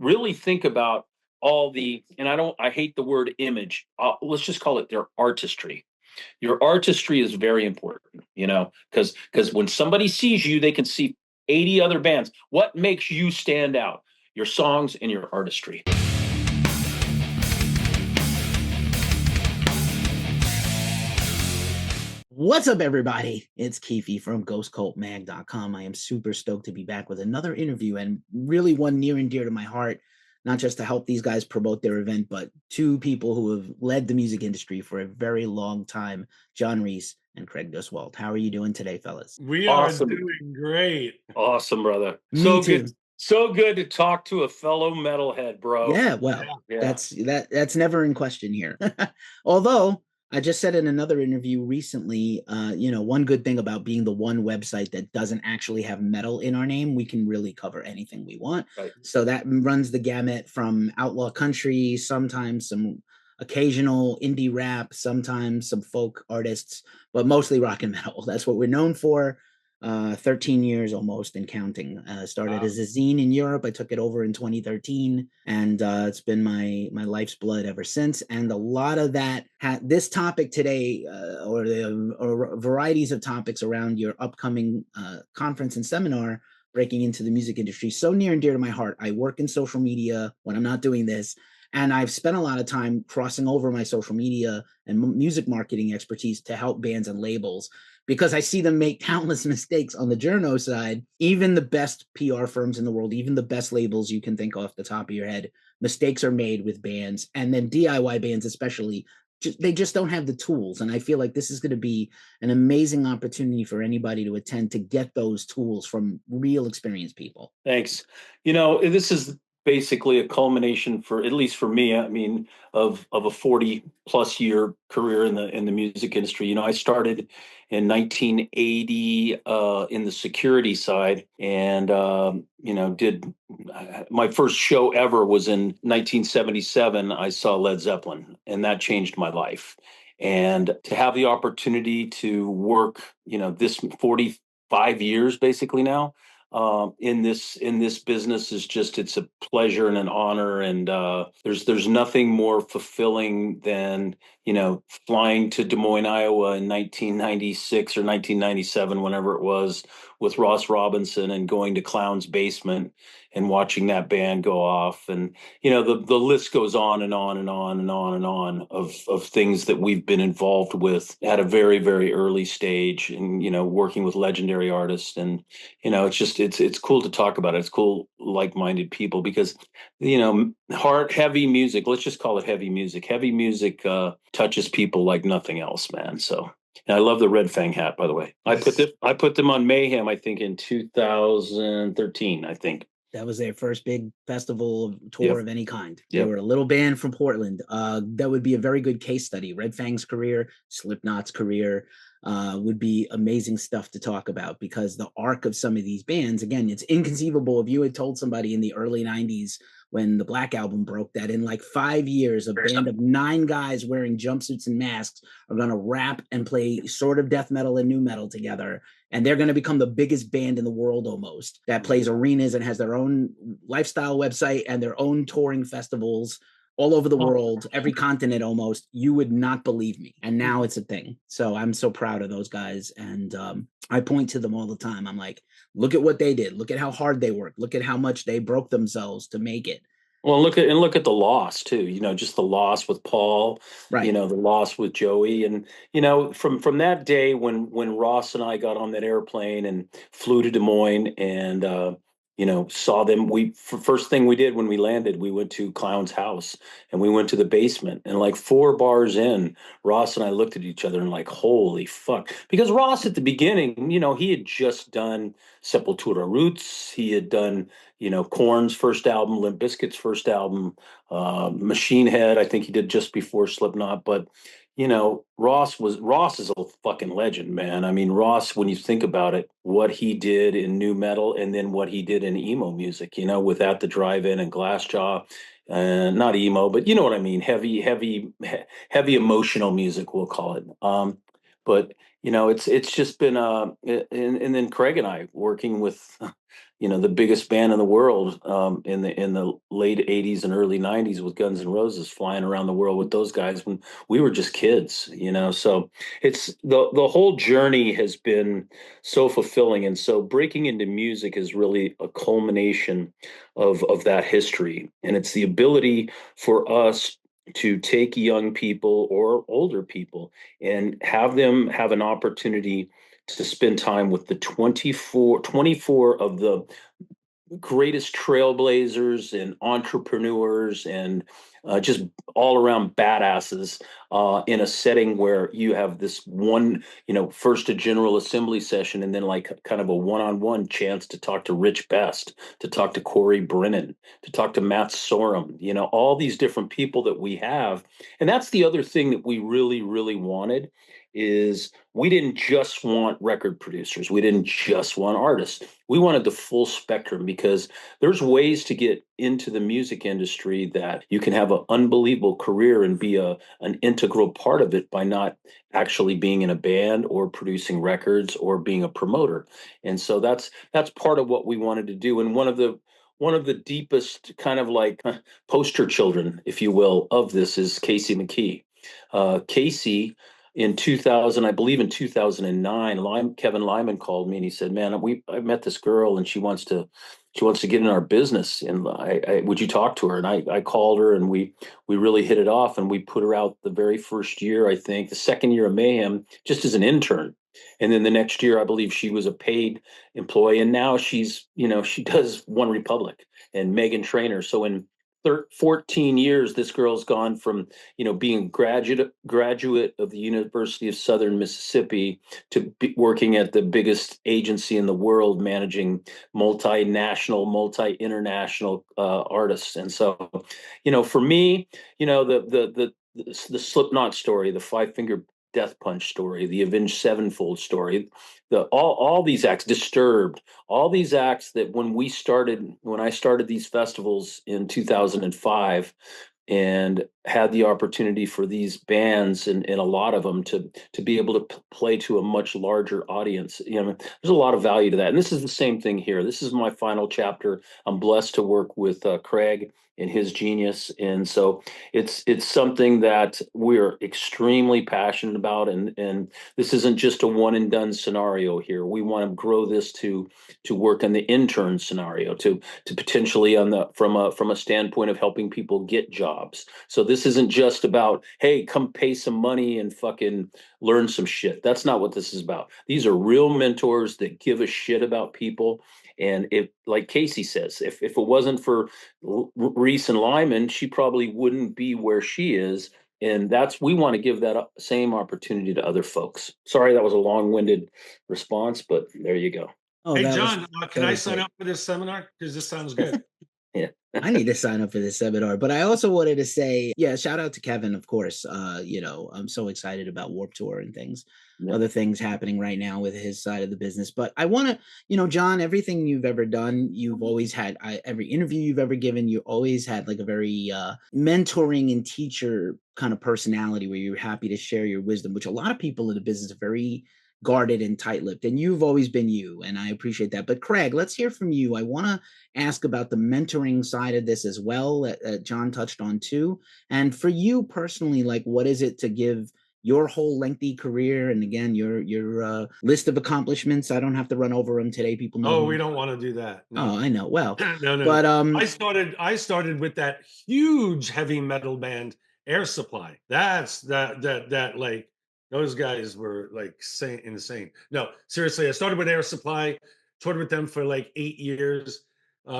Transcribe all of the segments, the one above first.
really think about all the, and I hate the word image. Let's just call it their artistry. Your artistry is very important, because when somebody sees you, they can see 80 other bands. What makes you stand out? Your songs and your artistry. What's up, everybody? It's Keefy from GhostCultMag.com. I am super stoked to be back with another interview, and really one near and dear to my heart, not just to help these guys promote their event, but two people who have led the music industry for a very long time, John Reese and Craig Duswalt. How are you doing today, fellas? We Awesome. are doing great. Awesome, brother. Me too. So good to talk to a fellow metalhead, bro. Yeah, well, Yeah. that's never in question here. Although I just said in another interview recently, one good thing about being the one website that doesn't actually have metal in our name, we can really cover anything we want. Right. So that runs the gamut from outlaw country, sometimes some occasional indie rap, sometimes some folk artists, but mostly rock and metal. That's what we're known for. 13 years almost and counting. Started Wow. as a zine in Europe. I took it over in 2013, and it's been my life's blood ever since. And a lot of that, this topic today, or varieties of topics around your upcoming conference and seminar, breaking into the music industry, so near and dear to my heart. I work in social media when I'm not doing this, and I've spent a lot of time crossing over my social media and music marketing expertise to help bands and labels, because I see them make countless mistakes on the journo side. Even the best PR firms in the world, even the best labels you can think off the top of your head, mistakes are made with bands. And then DIY bands especially, they just don't have the tools. And I feel like this is going to be an amazing opportunity for anybody to attend to get those tools from real experienced people. Thanks. This is basically a culmination, for at least for me, I mean, of a 40 plus year career in the music industry. I started in 1980 in the security side, and did my first show ever was in 1977. I saw Led Zeppelin, and that changed my life. And to have the opportunity to work, this 45 years basically now, in this business is it's a pleasure and an honor. And there's nothing more fulfilling than flying to Des Moines, Iowa in 1996 or 1997, whenever it was, with Ross Robinson, and going to Clown's Basement and watching that band go off. And the list goes on and on and on and on and on of things that we've been involved with at a very, very early stage, and working with legendary artists. And it's cool to talk about it. It's cool, like-minded people, because heavy music, let's just call it heavy music. Heavy music touches people like nothing else, man. So, and I love the Red Fang hat, by the way. I put them on Mayhem, I think, in 2013, I think. That was their first big festival tour of any kind. They Yep. were a little band from Portland. That would be a very good case study. Red Fang's career, Slipknot's career, would be amazing stuff to talk about, because the arc of some of these bands, again, it's inconceivable. If you had told somebody in the early 90s, when the Black Album broke, that in like 5 years, a band of 9 guys wearing jumpsuits and masks are going to rap and play sort of death metal and new metal together, and they're going to become the biggest band in the world almost, that plays arenas and has their own lifestyle website and their own touring festivals all over the world, every continent almost, you would not believe me. And now it's a thing. So I'm so proud of those guys. And I point to them all the time. I'm like, look at what they did. Look at how hard they worked. Look at how much they broke themselves to make it. Well, look at the loss too. Just the loss with Paul, right? The loss with Joey, and from that day when Ross and I got on that airplane and flew to Des Moines, and saw them. First thing we did when we landed, we went to Clown's house, and we went to the basement, and like 4 bars in, Ross and I looked at each other and like, holy fuck. Because Ross at the beginning, he had just done Sepultura Roots. He had done, Korn's first album, Limp Bizkit's first album, Machine Head, I think he did just before Slipknot. But Ross is a fucking legend, man. I mean, Ross, when you think about it, what he did in new metal, and then what he did in emo music, with At the Drive-In and Glassjaw, not emo, but you know what I mean, heavy emotional music, we'll call it. But it's just been and then Craig and I working with the biggest band in the world in the late '80s and early '90s with Guns N' Roses, flying around the world with those guys when we were just kids. So it's the whole journey has been so fulfilling, and so breaking into music is really a culmination of that history, and it's the ability for us to take young people or older people and have them have an opportunity to spend time with the 24 of the greatest trailblazers and entrepreneurs and just all around badasses in a setting where you have this one, first a general assembly session and then like kind of a one-on-one chance to talk to Rich Best, to talk to Corey Brennan, to talk to Matt Sorum, all these different people that we have. And that's the other thing that we really, really wanted is we didn't just want record producers. We didn't just want artists. We wanted the full spectrum because there's ways to get into the music industry that you can have an unbelievable career and be an integral part of it by not actually being in a band or producing records or being a promoter. And so that's part of what we wanted to do. And one of the deepest kind of like poster children, if you will, of this is Casey McKee. Casey in 2000, I believe in 2009, Kevin Lyman called me and he said, "Man, I met this girl and she wants to get in our business, and would you talk to her?" And I called her and we really hit it off, and we put her out the very first year, I think, the second year of Mayhem, just as an intern. And then the next year, I believe she was a paid employee, and now she does One Republic and Megan Trainor. So in 14 years, this girl's gone from being graduate of the University of Southern Mississippi to working at the biggest agency in the world, managing multinational, multi-international artists. And so, for me, the Slipknot story, the Five Finger Death Punch story, the Avenged Sevenfold story, all these acts, Disturbed, all these acts that when I started these festivals in 2005 and had the opportunity for these bands and a lot of them to be able to play to a much larger audience. There's a lot of value to that. And this is the same thing here. This is my final chapter. I'm blessed to work with Craig and his genius. And so it's something that we're extremely passionate about. And this isn't just a one and done scenario here. We want to grow this to work on the intern scenario, to potentially from a standpoint of helping people get jobs. So this isn't just about, hey, come pay some money and fucking learn some shit. That's not what this is about. These are real mentors that give a shit about people. And if, like Casey says, if it wasn't for Reese and Lyman, she probably wouldn't be where she is. And we want to give that same opportunity to other folks. Sorry, that was a long-winded response, but there you go. Oh, Hey, that was John, can that I was sign great. up for this seminar? Because this sounds good. Yeah. I need to sign up for this seminar, but I also wanted to say, yeah, shout out to Kevin, of course. I'm so excited about Warp Tour and things, Yeah. other things happening right now with his side of the business. But I want to, John, everything you've ever done, you've always had, every interview you've ever given, you always had like a very mentoring and teacher kind of personality where you're happy to share your wisdom, which a lot of people in the business are very guarded and tight-lipped, and you've always been you, and I appreciate that. But Craig, let's hear from you. I want to ask about the mentoring side of this as well that John touched on too. And for you personally, like, what is it to give your whole lengthy career and again your list of accomplishments? I don't have to run over them today. People know. Oh, we don't want to do that. Oh, No. I know. Well, No. but I started with that huge heavy metal band, Air Supply. That's that like those guys were like insane. No, seriously, I started with Air Supply, toured with them for like 8 years,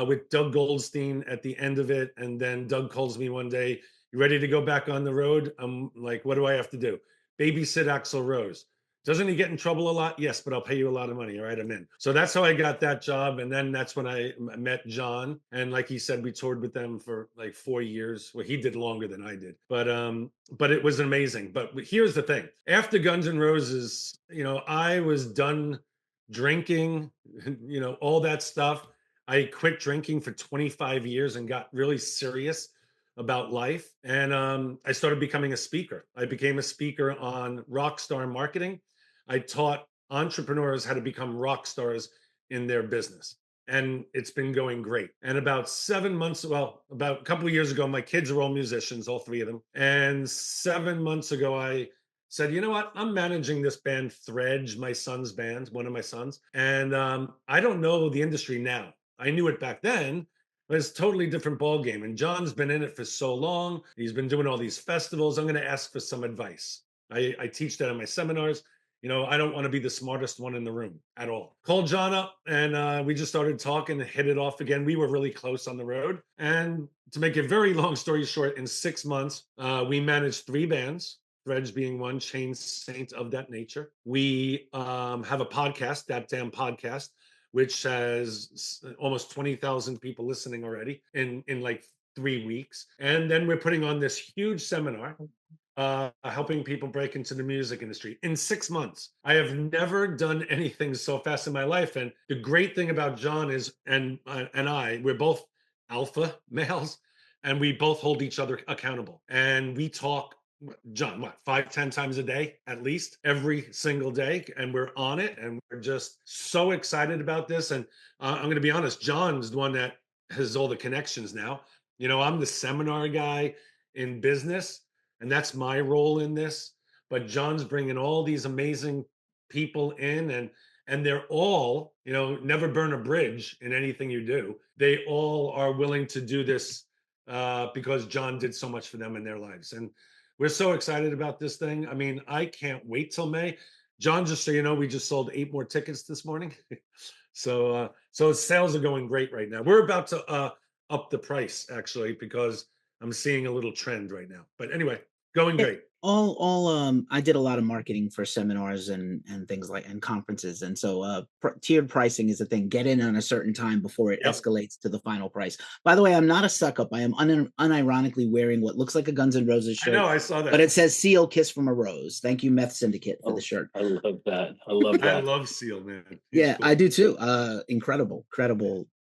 with Doug Goldstein at the end of it, and then Doug calls me one day, "You ready to go back on the road?" I'm like, "What do I have to do?" "Babysit Axl Rose." "Doesn't he get in trouble a lot?" "Yes, but I'll pay you a lot of money." "All right, I'm in." So that's how I got that job. And then that's when I met John. And like he said, we toured with them for like 4 years. Well, he did longer than I did. But it was amazing. But here's the thing. After Guns N' Roses, I was done drinking, all that stuff. I quit drinking for 25 years and got really serious about life. And I started becoming a speaker. I became a speaker on rockstar marketing. I taught entrepreneurs how to become rock stars in their business. and it's been going great. And about 7 months, well, about a couple of years ago, my kids are all musicians, all three of them. And 7 months ago, I said, you know what? I'm managing this band, Thredge, my son's band, one of my sons. And I don't know the industry now. I knew it back then, but it's a totally different ball game. And John's been in it for so long. He's been doing all these festivals. I'm going to ask for some advice. I teach that in my seminars. You know, I don't want to be the smartest one in the room at all. Called John up and we just started talking and hit it off again. We were really close on the road. And to make a very long story short, in 6 months, we managed three bands, Thredge being one, Chain Saint of that nature. We have a podcast, That Damn Podcast, which has almost 20,000 people listening already in like 3 weeks. And then we're putting on this huge seminar helping people break into the music industry in 6 months. I have never done anything so fast in my life. And the great thing about John is, and we're both alpha males, and we both hold each other accountable. And we talk, John, what, 5, 10 times a day, at least every single day. And we're on it. And we're just so excited about this. And I'm going to be honest, John's the one that has all the connections now. You know, I'm the seminar guy in business, and that's my role in this. But John's bringing all these amazing people in, and they're all, you know, never burn a bridge in anything you do. They all are willing to do this because John did so much for them in their lives. And we're so excited about this thing. I mean, I can't wait till May. John, just so you know, we just sold 8 more tickets this morning. So sales are going great right now. We're about to up the price actually because I'm seeing a little trend right now. But anyway, going great. I did a lot of marketing for seminars and things like and conferences, and so tiered pricing is a thing. Get in on a certain time before it escalates to the final price. By the way, I'm not a suck up. I am unironically wearing what looks like a Guns N' Roses shirt. I know, I saw that, but it says "Seal Kiss from a Rose." Thank you, Meth Syndicate, for the shirt. I love that. I love that. I love Seal, man. He's cool. I do too. Incredible.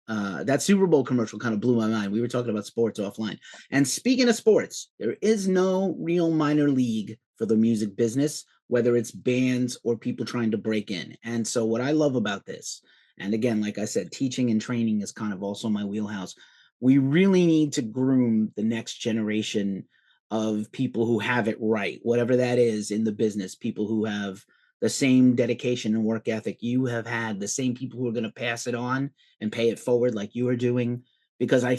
That Super Bowl commercial kind of blew my mind. We were talking about sports offline. And speaking of sports, there is no real minor league for the music business, whether it's bands or people trying to break in. And so what I love about this, and again, like I said, teaching and training is kind of also my wheelhouse. We really need to groom the next generation of people who have it right, whatever that is in the business, people who have the same dedication and work ethic you have had, the same people who are going to pass it on and pay it forward like you are doing. Because I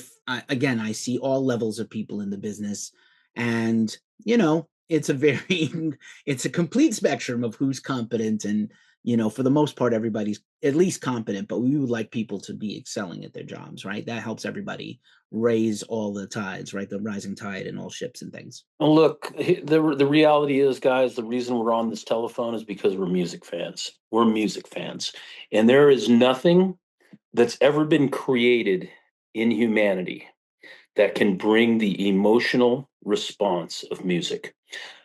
see all levels of people in the business, and, you know, it's a complete spectrum of who's competent. And, you know, for the most part, everybody's at least competent, but we would like people to be excelling at their jobs, right? That helps everybody raise all the tides, right? The rising tide in all ships and things. Well, look, the reality is, guys, the reason we're on this telephone is because we're music fans. We're music fans. And there is nothing that's ever been created in humanity that can bring the emotional response of music.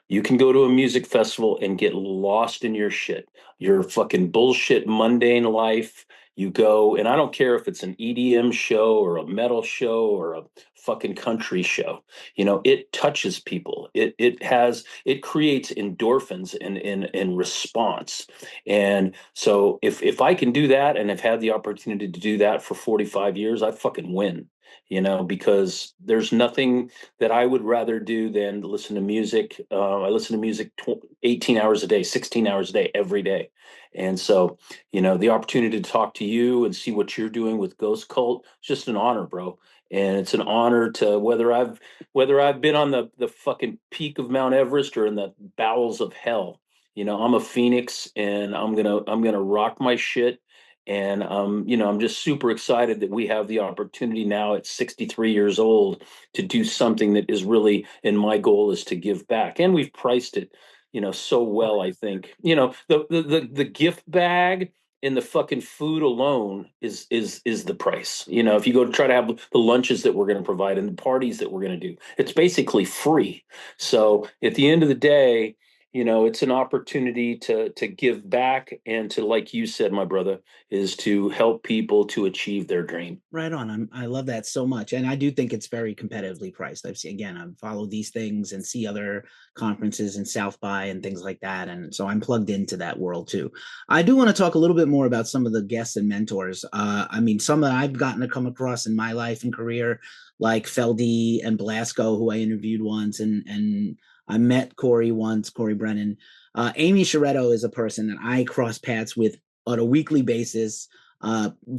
You can go to a music festival and get lost in your shit, your fucking bullshit, mundane life. You go, and I don't care if it's an EDM show or a metal show or a fucking country show. You know, it touches people. It creates endorphins in response. And so if I can do that, and I've had the opportunity to do that for 45 years, I fucking win. You know, because there's nothing that I would rather do than listen to music. I listen to music 18 hours a day, 16 hours a day, every day. And so, you know, the opportunity to talk to you and see what you're doing with Ghost Cult, it's just an honor, bro. And it's an honor to whether I've been on the fucking peak of Mount Everest or in the bowels of hell. You know, I'm a phoenix, and I'm gonna rock my shit. And you know, I'm just super excited that we have the opportunity now at 63 years old to do something that is really, and my goal is to give back. And we've priced it, you know, so well. I think, you know, the gift bag and the fucking food alone is the price. You know, if you go to try to have the lunches that we're going to provide and the parties that we're going to do, it's basically free. So at the end of the day, it's an opportunity to give back and to, like you said, my brother, is to help people to achieve their dream. Right on. I love that so much. And I do think it's very competitively priced. I follow these things and see other conferences and South by and things like that. And so I'm plugged into that world too. I do want to talk a little bit more about some of the guests and mentors. Some that I've gotten to come across in my life and career, like Feldy and Blasco, who I interviewed once, and I met Corey once, Corey Brennan. Amy Sharetto is a person that I cross paths with on a weekly basis.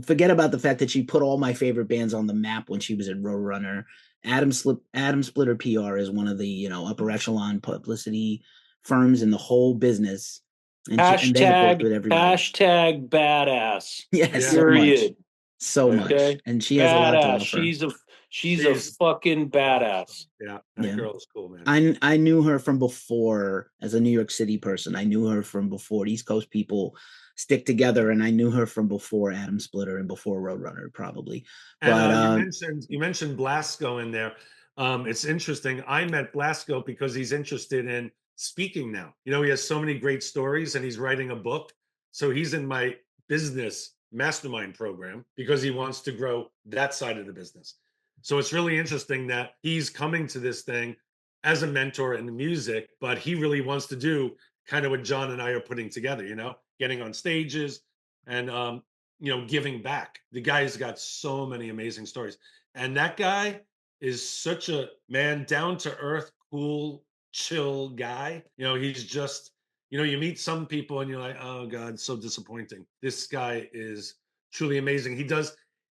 Forget about the fact that she put all my favorite bands on the map when she was at Roadrunner. Atomsplitter PR is one of the upper echelon publicity firms in the whole business, and they have worked with everybody. Hashtag badass. Yes, period. So much, and she has badass. A lot to offer. She's a fucking badass. Yeah, that girl is cool, man. I knew her from before as a New York City person. I knew her from before East Coast people stick together, and I knew her from before Atomsplitter and before Roadrunner, probably. But you mentioned Blasco in there. It's interesting. I met Blasco because he's interested in speaking now. He has so many great stories, and he's writing a book. So he's in my business mastermind program because he wants to grow that side of the business. So it's really interesting that he's coming to this thing as a mentor in the music, but he really wants to do kind of what John and I are putting together, getting on stages and giving back. The guy's got so many amazing stories. And that guy is such a man, down to earth, cool, chill guy. He's just, you meet some people and you're like, oh God, so disappointing. This guy is truly amazing.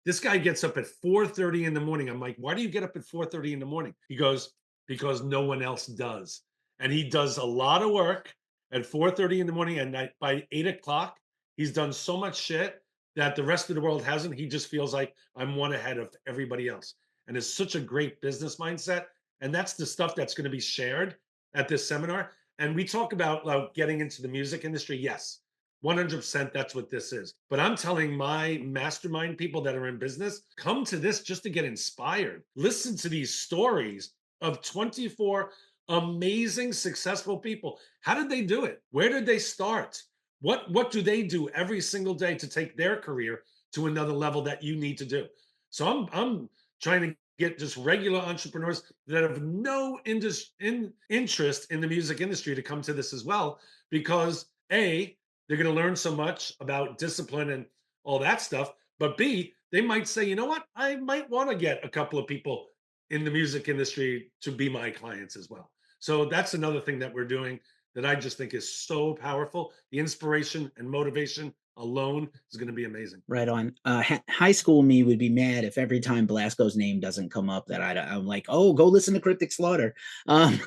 This guy gets up at 4:30 in the morning. I'm like, why do you get up at 4:30 in the morning? He goes, because no one else does. And he does a lot of work at 4:30 in the morning, and by 8 o'clock, he's done so much shit that the rest of the world hasn't. He just feels like I'm one ahead of everybody else. And it's such a great business mindset. And that's the stuff that's going to be shared at this seminar. And we talk about getting into the music industry. Yes, 100% that's what this is. But I'm telling my mastermind people that are in business, come to this just to get inspired. Listen to these stories of 24 amazing, successful people. How did they do it? Where did they start? What do they do every single day to take their career to another level that you need to do? So I'm trying to get just regular entrepreneurs that have no interest in the music industry to come to this as well, because A, they're going to learn so much about discipline and all that stuff, but B, they might say, you know what, I might want to get a couple of people in the music industry to be my clients as well. So that's another thing that we're doing that I just think is so powerful. The inspiration and motivation alone is going to be amazing. Right on. High school me would be mad if every time Blasco's name doesn't come up that I'm like, oh, go listen to Cryptic Slaughter,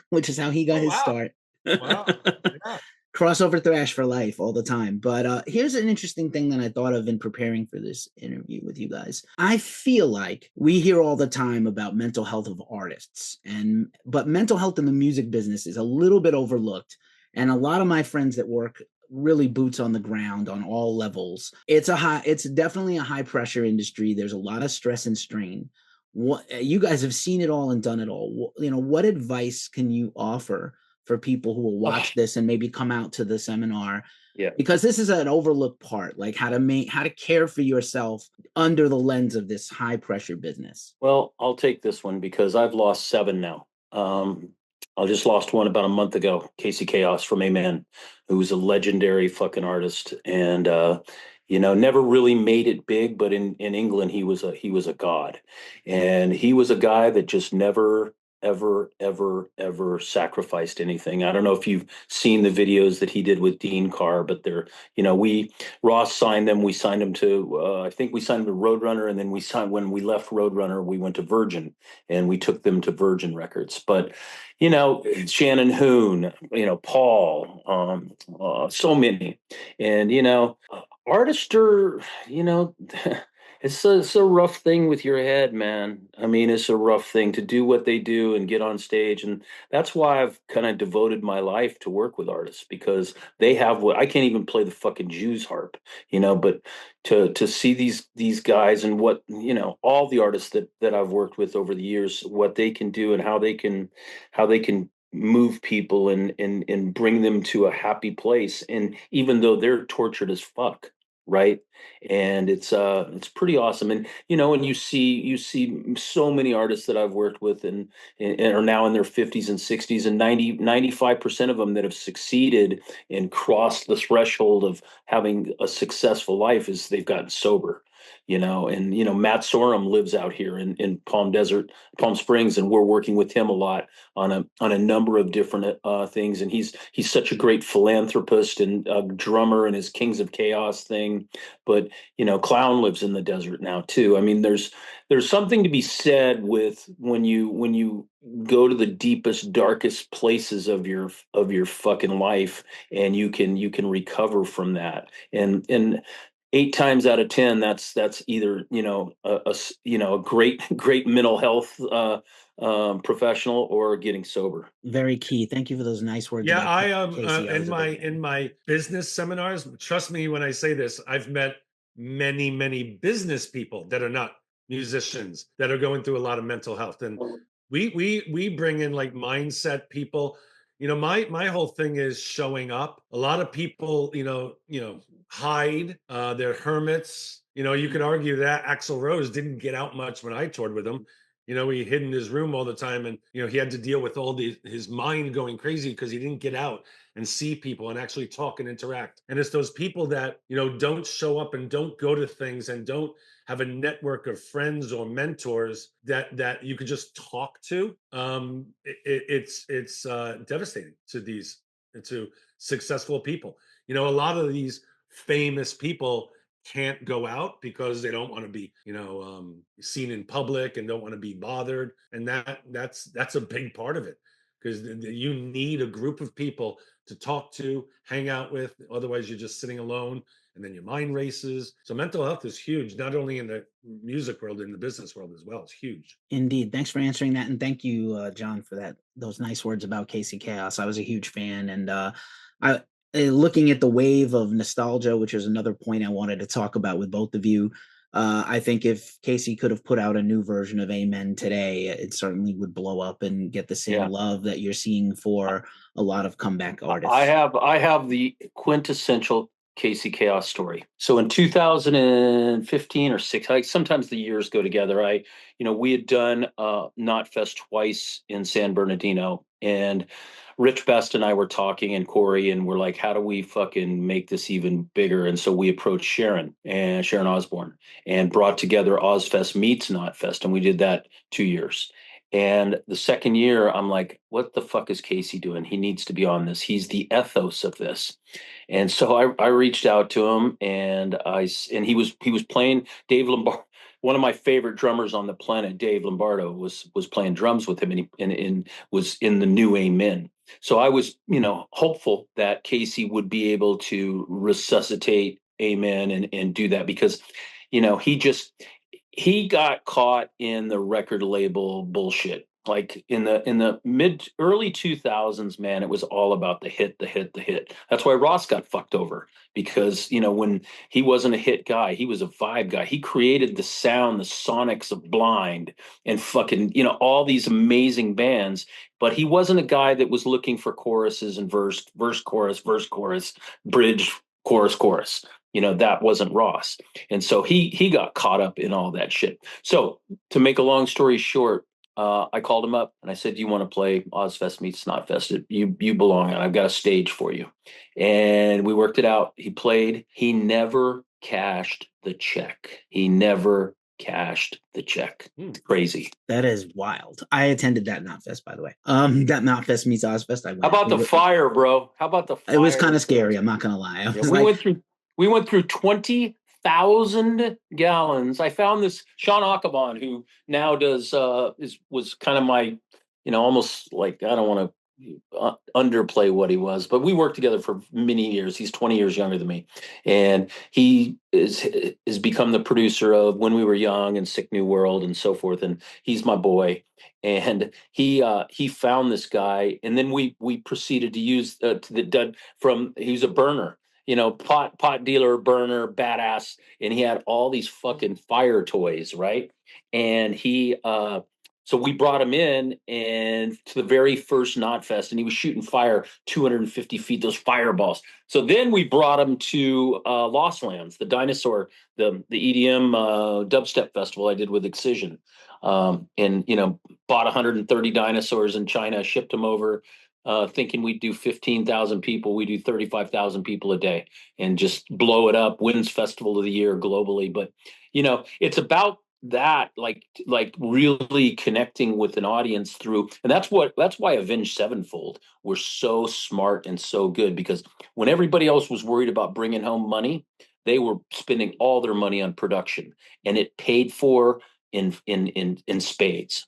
which is how he got his start. Wow. Yeah. Crossover thrash for life all the time. But here's an interesting thing that I thought of in preparing for this interview with you guys. I feel like we hear all the time about mental health of artists, but mental health in the music business is a little bit overlooked. And a lot of my friends that work really boots on the ground on all levels. It's definitely a high pressure industry. There's a lot of stress and strain. You guys have seen it all and done it all. What advice can you offer for people who will watch this and maybe come out to the seminar? Yeah, because this is an overlooked part, like how to care for yourself under the lens of this high pressure business. Well, I'll take this one because I've lost 7 now. I just lost one about a month ago, Casey Chaos from Amen, who was a legendary fucking artist, and never really made it big, but in England he was a god, and he was a guy that just never ever sacrificed anything. I don't know if you've seen the videos that he did with Dean Carr, but Ross signed them. We signed him to I think we signed him to Roadrunner, and then when we left Roadrunner, we went to Virgin, and we took them to Virgin Records. But Shannon Hoon, Paul, so many, and artists are, it's a rough thing with your head, man. I mean, it's a rough thing to do what they do and get on stage. And that's why I've kind of devoted my life to work with artists, because they have what I can't even play the fucking Jews harp, but to see these guys and what, all the artists that I've worked with over the years, what they can do and how they can move people and bring them to a happy place. And even though they're tortured as fuck, right? And it's pretty awesome. And and you see so many artists that I've worked with and are now in their 50s and 60s, and 95% of them that have succeeded and crossed the threshold of having a successful life is they've gotten sober. And Matt Sorum lives out here in Palm Springs, and we're working with him a lot on a number of different things. And he's such a great philanthropist and a drummer in his Kings of Chaos thing. But Clown lives in the desert now too. I mean, there's something to be said with when you go to the deepest, darkest places of your fucking life, and you can recover from that. And 8 times out of 10, that's either a great mental health professional or getting sober. Very key. Thank you for those nice words. Yeah, about I Casey. I was in a my big fan. in my business seminars, trust me when I say this, I've met many business people that are not musicians that are going through a lot of mental health. And we bring in like mindset people. My whole thing is showing up. A lot of people, hide. They're hermits. You could argue that Axl Rose didn't get out much when I toured with him. He hid in his room all the time, and he had to deal with his mind going crazy because he didn't get out and see people and actually talk and interact. And it's those people that don't show up and don't go to things and don't have a network of friends or mentors that you could just talk to. It's devastating to successful people. A lot of these famous people can't go out because they don't want to be seen in public and don't want to be bothered, and that's a big part of it, because you need a group of people to talk to, hang out with. Otherwise you're just sitting alone, and then your mind races. So mental health is huge, not only in the music world, in the business world as well. It's huge. Indeed. Thanks for answering that, and thank you, John, for those nice words about Casey Chaos. I was a huge fan, and I looking at the wave of nostalgia, which is another point I wanted to talk about with both of you. I think if Casey could have put out a new version of Amen today, it certainly would blow up and get the same Yeah. love that you're seeing for a lot of comeback artists. I have the quintessential Casey Chaos story. So in 2015 or six, sometimes the years go together. We had done Knot Fest twice in San Bernardino, and Rich Best and I were talking, and Corey, and we're like, how do we fucking make this even bigger? And so we approached Sharon Osbourne, and brought together Ozfest meets Knot Fest, and we did that 2 years. And the second year, I'm like, what the fuck is Casey doing? He needs to be on this. He's the ethos of this. And so I reached out to him, and he was playing Dave Lombardo. One of my favorite drummers on the planet, Dave Lombardo, was playing drums with him, and was in the new Amen. So I was, hopeful that Casey would be able to resuscitate Amen and do that, because, he got caught in the record label bullshit. Like in the mid early 2000s, man, it was all about the hit, the hit, the hit. That's why Ross got fucked over, because when he wasn't a hit guy, he was a vibe guy. He created the sound, the sonics of Blind, and fucking all these amazing bands. But he wasn't a guy that was looking for choruses and verse, chorus, bridge, chorus. That wasn't Ross. And so he got caught up in all that shit. So to make a long story short, I called him up and I said, "Do you want to play Ozfest meets Snotfest? You belong, and I've got a stage for you." And we worked it out. He played. He never cashed the check. It's crazy. That is wild. I attended that Knotfest, by the way. That Knotfest meets Ozfest. I went. How about the fire, bro? How about the fire? It was kind of scary. I'm not gonna lie. We went through 20,000 gallons. I found this Sean Akabon, who now was kind of my, almost like, I don't want to underplay what he was, but we worked together for many years. He's 20 years younger than me, and he is become the producer of When We Were Young and Sick New World and so forth. And he's my boy. And he found this guy, and then we proceeded to use he was a burner, pot dealer, burner, badass, and he had all these fucking fire toys, right? And he So we brought him in and to the very first Knotfest, and he was shooting fire 250 feet, those fireballs. So then we brought him to Lost Lands, the dinosaur, the EDM dubstep festival I did with Excision. And, bought 130 dinosaurs in China, shipped them over, thinking we'd do 15,000 people. We do 35,000 people a day and just blow it up, wins Festival of the Year globally. But, it's about that, like really connecting with an audience through, and that's why Avenged Sevenfold were so smart and so good, because when everybody else was worried about bringing home money, they were spending all their money on production, and it paid for in spades.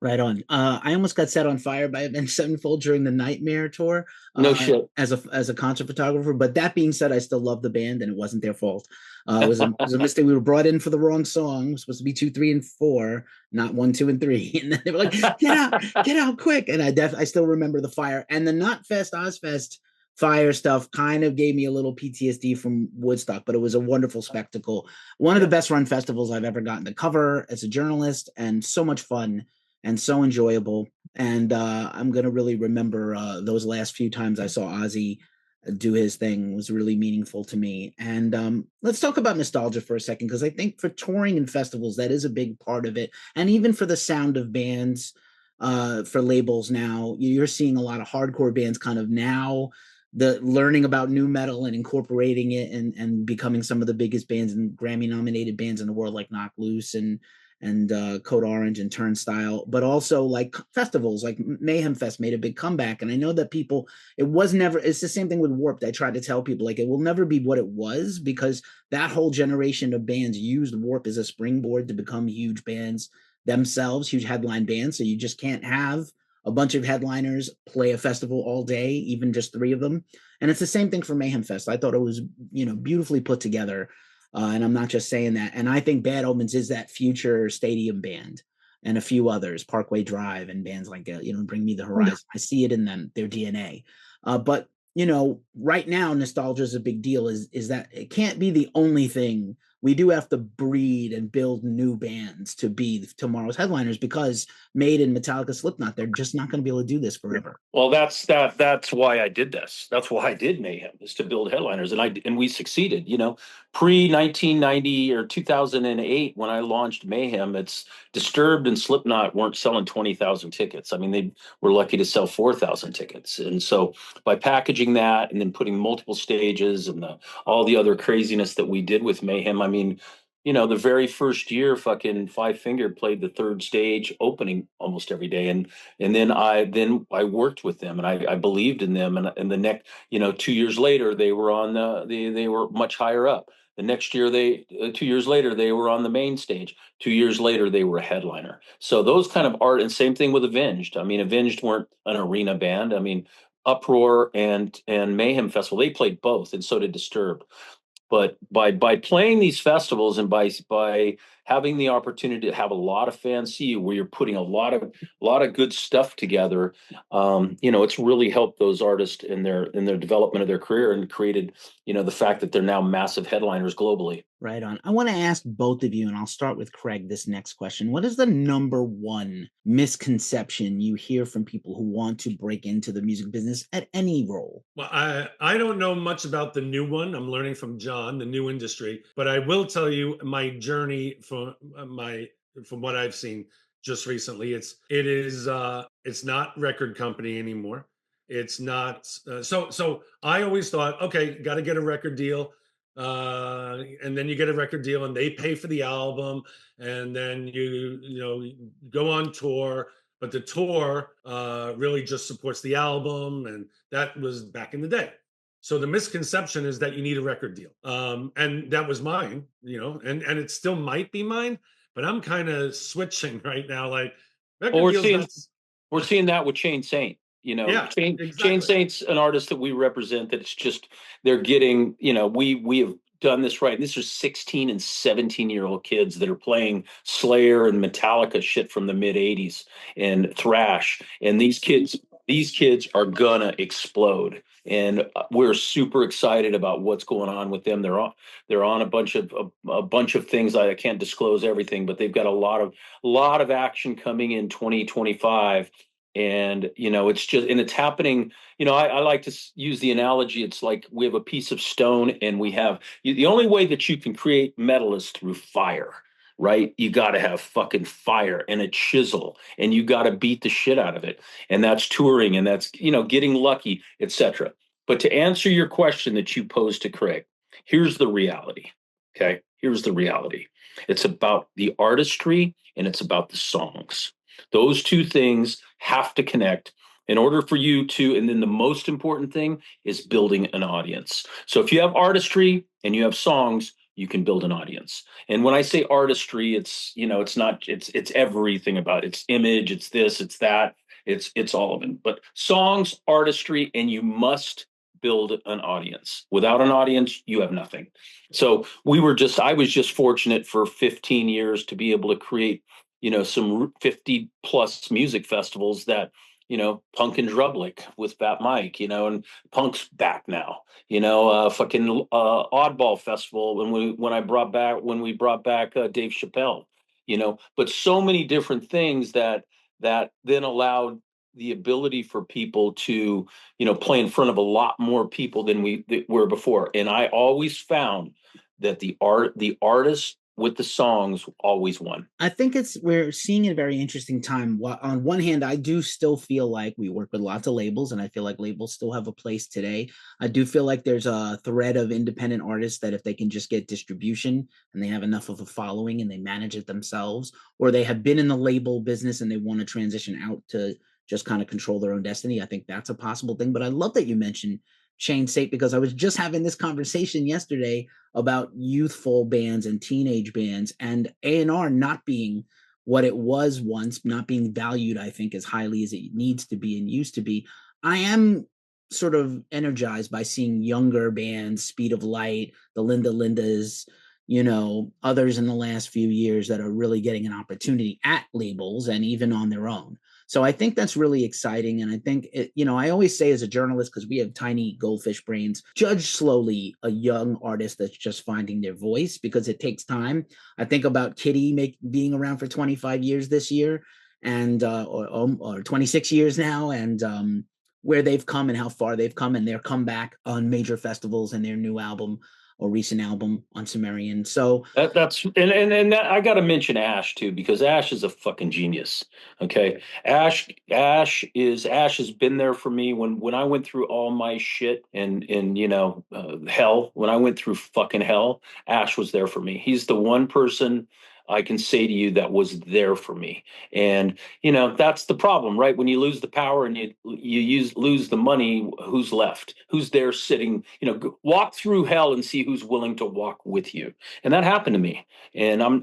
Right on. I almost got set on fire by Avenged Sevenfold during the Nightmare tour. No shit. As a concert photographer. But that being said, I still love the band, and it wasn't their fault. It was a mistake. We were brought in for the wrong song. It was supposed to be 2, 3, and 4, not 1, 2, and 3. And then they were like, get out quick. And I still remember the fire. And the Knotfest, Ozfest fire stuff kind of gave me a little PTSD from Woodstock, but it was a wonderful spectacle. One of the best run festivals I've ever gotten to cover as a journalist, and so much fun and so enjoyable. And I'm going to really remember those last few times I saw Ozzy do his thing. Was really meaningful to me. And let's talk about nostalgia for a second, because I think for touring and festivals, that is a big part of it. And even for the sound of bands, for labels now, you're seeing a lot of hardcore bands kind of now learning about new metal and incorporating it and becoming some of the biggest bands and Grammy nominated bands in the world, like Knocked Loose and Code Orange and Turnstile, but also like festivals like Mayhem Fest made a big comeback. And I know that it's the same thing with Warped. I try to tell people, like, it will never be what it was, because that whole generation of bands used Warp as a springboard to become huge bands themselves, huge headline bands. So you just can't have a bunch of headliners play a festival all day, even just 3 of them. And it's the same thing for Mayhem Fest. I thought it was, beautifully put together. And I'm not just saying that. And I think Bad Omens is that future stadium band, and a few others, Parkway Drive and bands like, Bring Me the Horizon. Yeah. I see it in them, their DNA. But, right now, nostalgia is a big deal, is that it can't be the only thing. We do have to breed and build new bands to be tomorrow's headliners, because Maiden, Metallica, Slipknot, they're just not going to be able to do this forever. Well, that's why I did this. That's why I did Mayhem, is to build headliners, and we succeeded. Pre 1990 or 2008, when I launched Mayhem, it's Disturbed and Slipknot weren't selling 20,000 tickets. I mean, they were lucky to sell 4,000 tickets. And so by packaging that and then putting multiple stages and all the other craziness that we did with Mayhem, I mean, the very first year, fucking Five Finger played the 3rd stage opening almost every day, and then I worked with them, and I believed in them, and the next 2 years later they were on they were much higher up. The next year 2 years later they were on the main stage. 2 years later they were a headliner. So those kind of art, and same thing with Avenged. I mean, Avenged weren't an arena band. I mean, UpRoar and Mayhem Festival, they played both, and so did Disturbed. But by playing these festivals and by having the opportunity to have a lot of fans see you, where you're putting a lot of good stuff together, it's really helped those artists in their development of their career, and created the fact that they're now massive headliners globally. Right on. I want to ask both of you, and I'll start with Craig this next question. What is the number one misconception you hear from people who want to break into the music business at any role? Well, I don't know much about the new one. I'm learning from John, the new industry, but I will tell you my journey from what I've seen just recently. It's not record company anymore. It's not so I always thought, okay, got to get a record deal. And then you get a record deal and they pay for the album, and then you go on tour, but the tour really just supports the album, and that was back in the day. So the misconception is that you need a record deal, and that was mine, and it still might be mine, but I'm kind of switching right now. Like, we're seeing that with Chain Saint. Exactly. Chain Saint's an artist that we represent, that it's just, they're getting, we have done this right. These are 16 and 17-year-old kids that are playing Slayer and Metallica shit from the mid 80s and thrash. And these kids these kids are gonna explode, and we're super excited about what's going on with them. They're on a bunch of things. I can't disclose everything, but they've got a lot of action coming in 2025. And it's happening. I like to use the analogy. It's like we have a piece of stone, and the only way that you can create metal is through fire, right? You got to have fucking fire and a chisel, and you got to beat the shit out of it. And that's touring, and that's getting lucky, etc. But to answer your question that you posed to Craig, here's the reality. Okay, here's the reality. It's about the artistry, and it's about the songs. Those two things have to connect in order for you to. And then the most important thing is building an audience. So if you have artistry and you have songs, you can build an audience. And when I say artistry, it's everything about it. It's image, it's this, it's that, it's all of it. But songs, artistry, and you must build an audience. Without an audience, you have nothing. So I was just fortunate for 15 years to be able to create, some 50 plus music festivals that, Punk and Drublic with Fat Mike, and Punk's back now, fucking Oddball Festival when we brought back Dave Chappelle, but so many different things that then allowed the ability for people to, play in front of a lot more people than we were before. And I always found that the artist with the songs always won. I think we're seeing a very interesting time. On one hand, I do still feel like we work with lots of labels, and I feel like labels still have a place today. I do feel like there's a thread of independent artists that if they can just get distribution and they have enough of a following and they manage it themselves, or they have been in the label business and they want to transition out to just kind of control their own destiny, I think that's a possible thing. But I love that you mentioned Shane Sate, because I was just having this conversation yesterday about youthful bands and teenage bands, and A&R not being what it was once, not being valued, I think, as highly as it needs to be and used to be. I am sort of energized by seeing younger bands, Speed of Light, the Linda Lindas, others in the last few years that are really getting an opportunity at labels and even on their own. So I think that's really exciting. And I think, I always say as a journalist, because we have tiny goldfish brains, judge slowly a young artist that's just finding their voice, because it takes time. I think about Kitty being around for 25 years this year, and or 26 years now, and where they've come and how far they've come, and their comeback on major festivals and their new album or recent album on Sumerian. So that's and I got to mention Ash too, because Ash is a fucking genius. Okay, Ash has been there for me when I went through all my shit and hell. When I went through fucking hell, Ash was there for me. He's the one person I can say to you that was there for me. And that's the problem, right? When you lose the power and you lose the money, who's left? Who's there sitting? Walk through hell and see who's willing to walk with you. And that happened to me. And I'm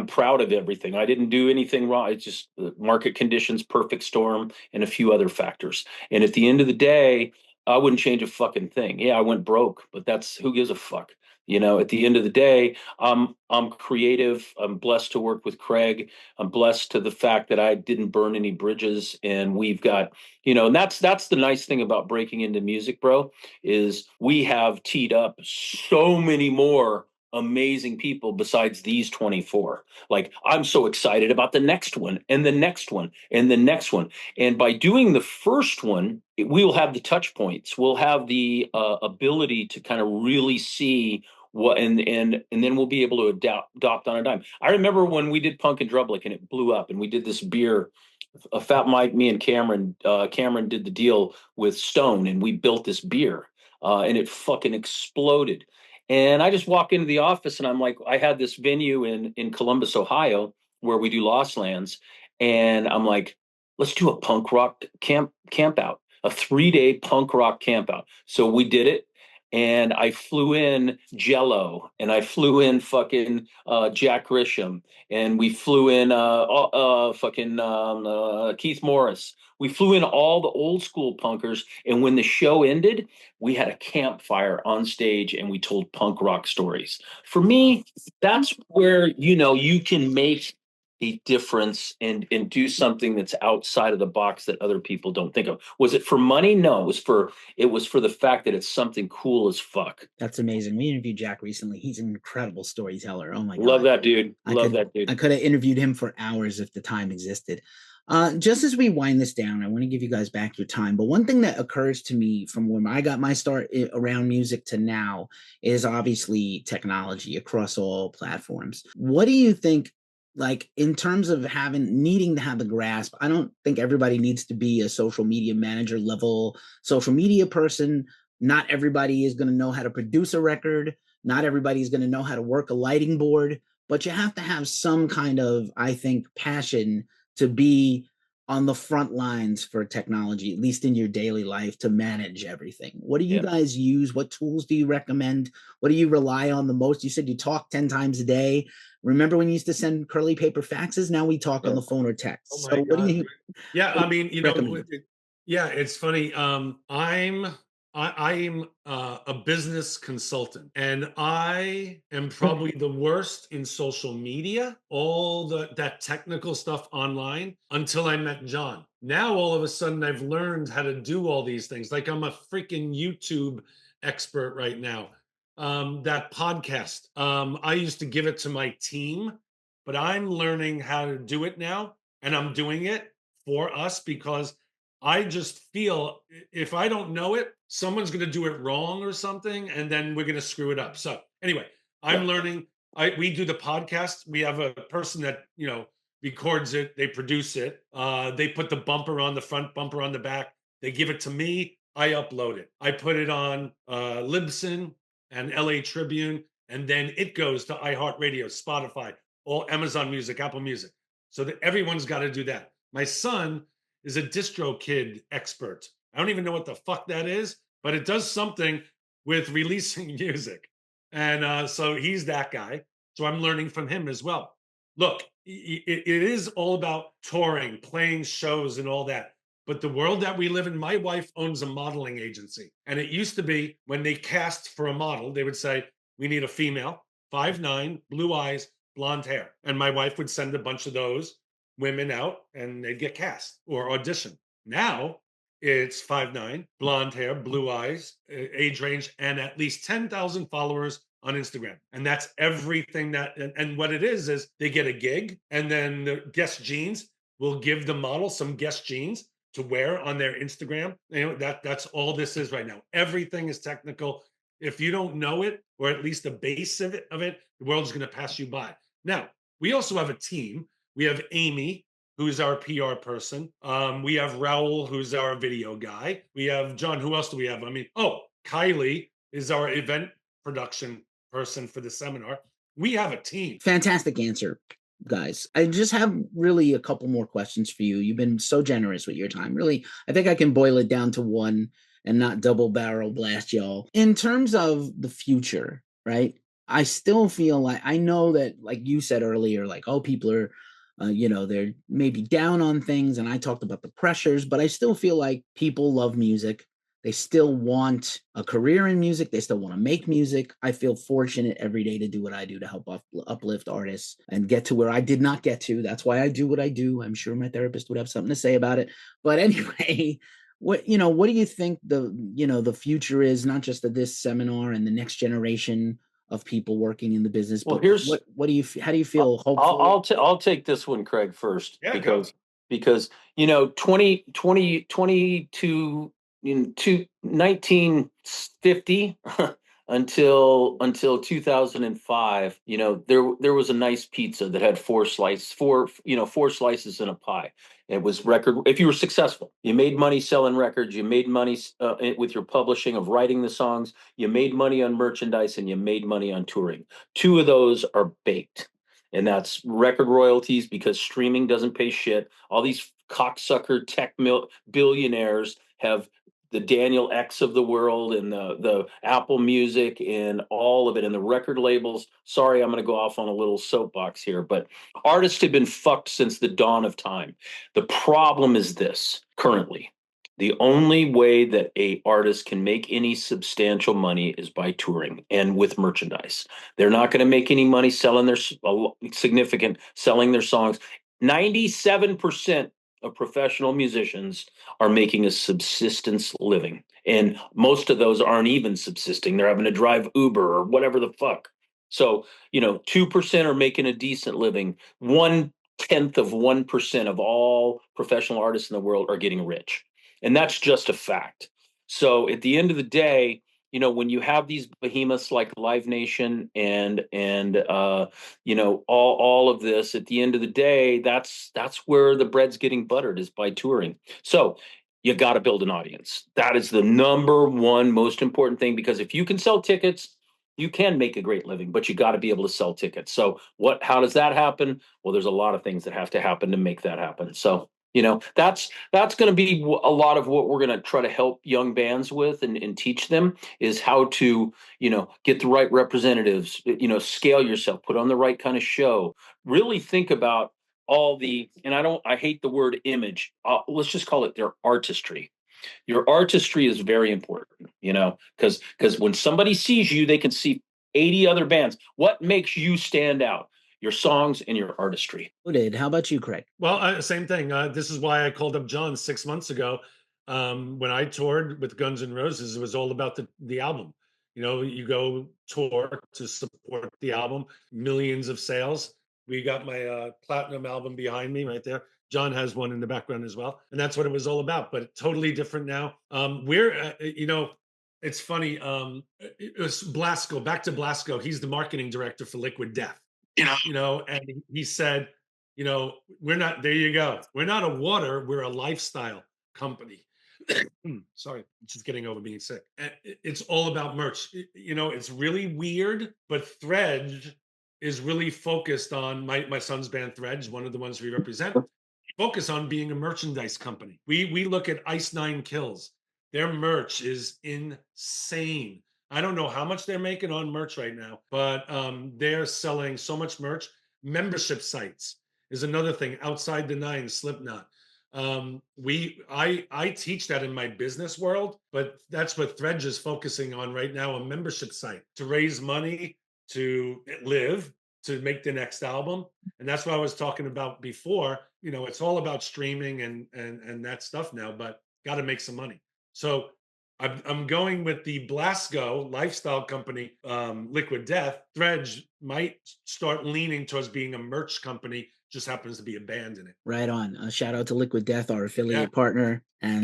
proud of everything. I didn't do anything wrong. It's just market conditions, perfect storm, and a few other factors. And at the end of the day, I wouldn't change a fucking thing. Yeah, I went broke, but who gives a fuck? At the end of the day, I'm creative. I'm blessed to work with Craig. I'm blessed to the fact that I didn't burn any bridges, and we've got, and that's the nice thing about breaking into music, bro, is we have teed up so many more amazing people besides these 24. Like, I'm so excited about the next one and the next one and the next one. And by doing the first one, we will have the touch points. We'll have the ability to kind of really see what, and then we'll be able to adopt on a dime. I remember when we did Punk and Drublic and it blew up, and we did this beer. Fat Mike, me, and Cameron did the deal with Stone, and we built this beer, and it fucking exploded. And I just walk into the office, and I'm like, I had this venue in Columbus, Ohio, where we do Lost Lands, and I'm like, let's do a punk rock camp out, a 3-day punk rock camp out. So we did it. And I flew in Jello, and I flew in fucking Jack Grisham, and we flew in Keith Morris. We flew in all the old school punkers, and when the show ended, we had a campfire on stage, and we told punk rock stories. For me, that's where you can make a difference and do something that's outside of the box that other people don't think of. Was it for money? No, it was for the fact that it's something cool as fuck. That's amazing. We interviewed Jack recently. He's an incredible storyteller. Oh my Love God. that dude. I That could have interviewed him for hours if the time existed. Just as we wind this down, I want to give you guys back your time. But one thing that occurs to me from when I got my start around music to now is obviously technology across all platforms. What do you think, like in terms of needing to have a grasp? I don't think everybody needs to be a social media manager level social media person. Not everybody is going to know how to produce a record. Not everybody is going to know how to work a lighting board, but you have to have some kind of, I think, passion to be on the front lines for technology, at least in your daily life, to manage everything. What do you guys use? What tools do you recommend? What do you rely on the most? You said you talk 10 times a day. Remember when you used to send curly paper faxes? Now we talk on the phone or text. Oh my So what God. do you? Yeah, I mean, recommend? yeah, it's funny. I'm a business consultant, and I am probably the worst in social media, all that technical stuff online, until I met John. Now all of a sudden I've learned how to do all these things. Like I'm a freaking YouTube expert right now. That podcast, I used to give it to my team, but I'm learning how to do it now, and I'm doing it for us because I just feel if I don't know it, someone's going to do it wrong or something, and then we're going to screw it up. So anyway, I'm learning. We do the podcast. We have a person that records it. They produce it. They put the bumper on the front, bumper on the back. They give it to me. I upload it. I put it on Libsyn and LA Tribune, and then it goes to iHeartRadio, Spotify, all Amazon Music, Apple Music. So that everyone's got to do that. My son is a DistroKid expert. I don't even know what the fuck that is, but it does something with releasing music. And so he's that guy. So I'm learning from him as well. Look, it is all about touring, playing shows, and all that. But the world that we live in, my wife owns a modeling agency. And it used to be when they cast for a model, they would say, we need a female, 5'9", blue eyes, blonde hair. And my wife would send a bunch of those women out and they'd get cast or audition. Now it's 5'9", blonde hair, blue eyes, age range, and at least 10,000 followers on Instagram. And that's everything and what it is they get a gig, and then the guest jeans will give the model some guest jeans to wear on their Instagram. That's all this is right now. Everything is technical. If you don't know it, or at least the base of it, the world's going to pass you by. Now, we also have a team. We have Amy, who's our PR person. We have Raul, who's our video guy. We have John. Who else do we have? I mean, Kylie is our event production person for the seminar. We have a team. Fantastic answer, guys. I just have really a couple more questions for you. You've been so generous with your time. Really, I think I can boil it down to one and not double barrel blast y'all. In terms of the future, right? I still feel like, I know that, like you said earlier, like, oh, people are, they're maybe down on things. And I talked about the pressures, but I still feel like people love music. They still want a career in music. They still want to make music. I feel fortunate every day to do what I do to help uplift artists and get to where I did not get to. That's why I do what I do. I'm sure my therapist would have something to say about it. But anyway, what do you think the future is, not just of this seminar and the next generation of people working in the business, Well, but how do you feel hopeful? I'll take this one, Craig, first, Yeah, because 2022 in 1950 until 2005, there was a nice pizza that had four slices and a pie. It was record. If you were successful, you made money selling records, you made money with your publishing of writing the songs, you made money on merchandise, and you made money on touring. Two of those are baked, and that's record royalties, because streaming doesn't pay shit. All these cocksucker billionaires have the Daniel X of the world and the Apple Music and all of it, and the record labels. Sorry, I'm going to go off on a little soapbox here, but artists have been fucked since the dawn of time. The problem is this currently. The only way that a artist can make any substantial money is by touring and with merchandise. They're not going to make any money selling their selling their songs. 97% of professional musicians are making a subsistence living. And most of those aren't even subsisting. They're having to drive Uber or whatever the fuck. So, 2% are making a decent living. 1/10 of 1% of all professional artists in the world are getting rich. And that's just a fact. So at the end of the day, when you have these behemoths like Live Nation and all of this, at the end of the day, that's where the bread's getting buttered, is by touring. So you got to build an audience. That is the number one most important thing, because if you can sell tickets, you can make a great living, but you got to be able to sell tickets. So how does that happen? Well, there's a lot of things that have to happen to make that happen. So that's going to be a lot of what we're going to try to help young bands with, and teach them, is how to get the right representatives, scale yourself, put on the right kind of show, really think about all the, and I hate the word image, let's just call it their artistry. Your artistry is very important, because when somebody sees you, they can see 80 other bands. What makes you stand out? Your songs and your artistry. How about you, Craig? Well, same thing. This is why I called up John 6 months ago. When I toured with Guns N' Roses, it was all about the album. You go tour to support the album, millions of sales. We got my platinum album behind me right there. John has one in the background as well. And that's what it was all about, but totally different now. It's funny. It was Blasco, back to Blasco. He's the marketing director for Liquid Death. And he said, we're not, there you go. We're not a water, we're a lifestyle company. Sorry, just getting over being sick. It's all about merch. It's really weird, but Thredge is really focused on my son's band Thredge, one of the ones we represent, focus on being a merchandise company. We look at Ice Nine Kills. Their merch is insane. I don't know how much they're making on merch right now, but they're selling so much merch. Membership sites is another thing outside the Nine, Slipknot. I teach that in my business world, but that's what Thredge is focusing on right now, a membership site to raise money to live, to make the next album. And that's what I was talking about before. It's all about streaming and that stuff now, but got to make some money. So I'm going with the Blasco lifestyle company, Liquid Death. Thredge might start leaning towards being a merch company, just happens to be a band in it. Right on. Shout out to Liquid Death, our affiliate partner. And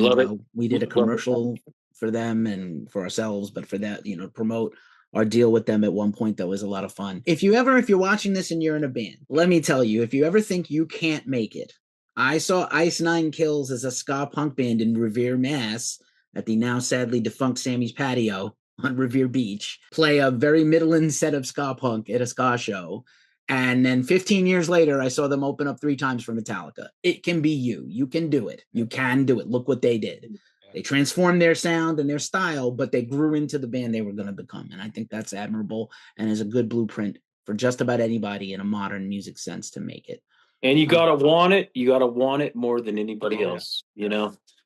we did a Love commercial for them and for ourselves, but for that, promote our deal with them at one point. That was a lot of fun. If you're watching this and you're in a band, let me tell you, if you ever think you can't make it, I saw Ice Nine Kills as a ska punk band in Revere, Mass, at the now sadly defunct Sammy's Patio on Revere Beach, play a very middling set of ska punk at a ska show. And then 15 years later, I saw them open up 3 times for Metallica. It can be you. You can do it. You can do it. Look what they did. They transformed their sound and their style, but they grew into the band they were going to become. And I think that's admirable and is a good blueprint for just about anybody in a modern music sense to make it. And you got to want it. You got to want it more than anybody else,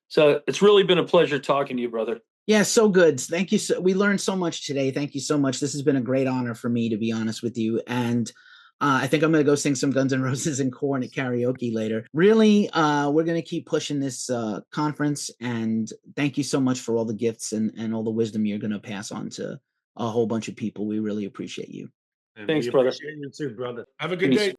So it's really been a pleasure talking to you, brother. Yeah, so good. Thank you. We learned so much today. Thank you so much. This has been a great honor for me, to be honest with you. And I think I'm going to go sing some Guns N' Roses and Korn at karaoke later. Really, we're going to keep pushing this conference. And thank you so much for all the gifts and all the wisdom you're going to pass on to a whole bunch of people. We really appreciate you. And Thanks, we brother. appreciate you too, brother. Have a good day.